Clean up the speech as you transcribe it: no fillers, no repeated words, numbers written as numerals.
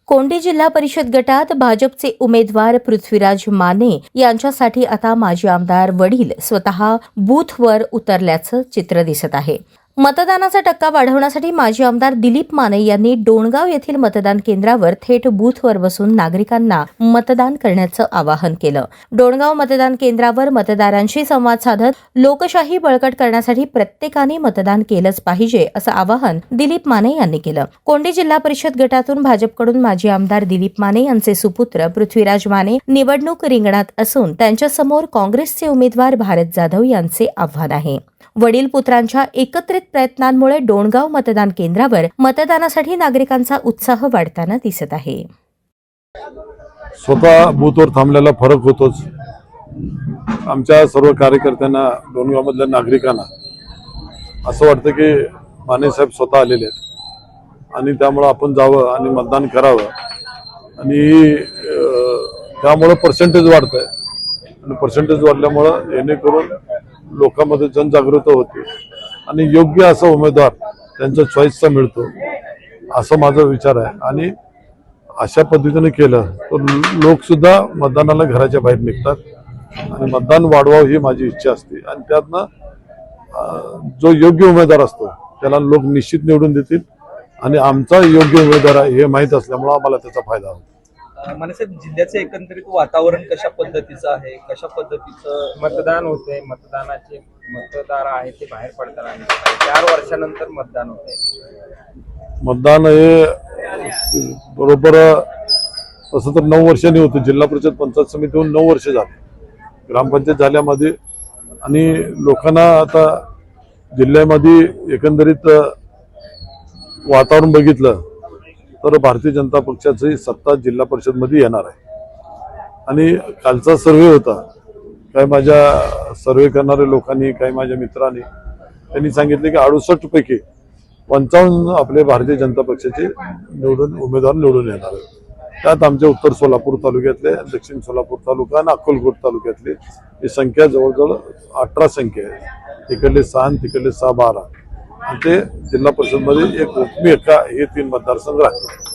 कोंडी जिल्हा परिषद गटात भाजपचे उमेदवार पृथ्वीराज माने यांच्यासाठी आता माजी आमदार वडील स्वतः बूथवर उतरल्याचं चित्र दिसत आहे. मतदानाचा टक्का वाढवण्यासाठी माजी आमदार दिलीप माने यांनी डोणगाव येथील मतदान केंद्रावर थेट बूथवर बसून नागरिकांना मतदान करण्याचं आवाहन केलं. डोणगाव मतदान केंद्रावर मतदारांशी संवाद साधत लोकशाही बळकट करण्यासाठी प्रत्येकाने मतदान केलंच पाहिजे असं आवाहन दिलीप माने यांनी केलं. कोंडी जिल्हा परिषद गटातून भाजपकडून माजी आमदार दिलीप माने यांचे सुपुत्र पृथ्वीराज माने निवडणूक रिंगणात असून त्यांच्यासमोर काँग्रेसचे उमेदवार भारत जाधव यांचे आव्हान आहे. वडील पुत्रांच्या एकत्रित प्रयत्नांमुळे डोणगाव मतदान केंद्रावर मतदानासाठी नागरिकांचा उत्साह वाढताना दिसत आहे. स्वतः बूथवर थांबलेला फरक होतोच. आमच्या सर्व कार्यकर्त्यांना, डोणगावमधल्या नागरिकांना असं वाटतं की माने साहेब स्वतः आलेले आहेत आणि त्यामुळे आपण जावं आणि मतदान करावं आणि त्यामुळे पर्सेंटेज वाढतंय आणि पर्सेंटेज वाढल्यामुळं जेणेकरून लोकांमध्ये जनजागृती होते आणि योग्य असा उमेदवार त्यांच्या चॉईसचा मिळतो असं माझा विचार आहे. आणि अशा पद्धतीने केलं तर लोक सुद्धा मतदानाला घराच्या बाहेर निघतात आणि मतदान वाढवावं ही माझी इच्छा असते. आणि त्यातनं जो योग्य उमेदवार असतो त्याला लोक निश्चित निवडून देतील आणि आमचा योग्य उमेदवार आहे हे माहीत असल्यामुळे आम्हाला त्याचा फायदा होतो. माने साहेब, जिल्ह्याचे एकंदरीत वातावरण कशा पद्धतीचं आहे, कशा पद्धतीचं मतदान होते, मतदानाचे मतदार आहे ते बाहेर पडताना 4 वर्षानंतर मतदान होते. मतदान हे बरोबर तसं तर 9 वर्षांनी होतं. जिल्हा परिषद पंचायत समिती होऊन 9 वर्ष झाली, ग्रामपंचायत झाल्यामध्ये. आणि लोकांना आता जिल्ह्यामध्ये एकंदरीत वातावरण बघितलं तर भारतीय जनता पक्षाची सत्ता जिल्हा परिषदमध्ये येणार आहे. आणि कालचा सर्वे होता, काही माझ्या सर्वे करणाऱ्या लोकांनी, काही माझ्या मित्रांनी त्यांनी सांगितले की 68 पैकी 55 आपले भारतीय जनता पक्षाचे उमेदवार निवडून येणार आहे. त्यात आमच्या उत्तर सोलापूर तालुक्यातले, दक्षिण सोलापूर तालुका आणि अक्कलकोट तालुक्यातली ही संख्या जवळजवळ 18 संख्या आहे. तिकडले 6 आणि तिकडले 6, 12 आणि ते जिल्हा परिषदमध्ये एक उपमी एका हे 3 मतदारसंघ राहतात.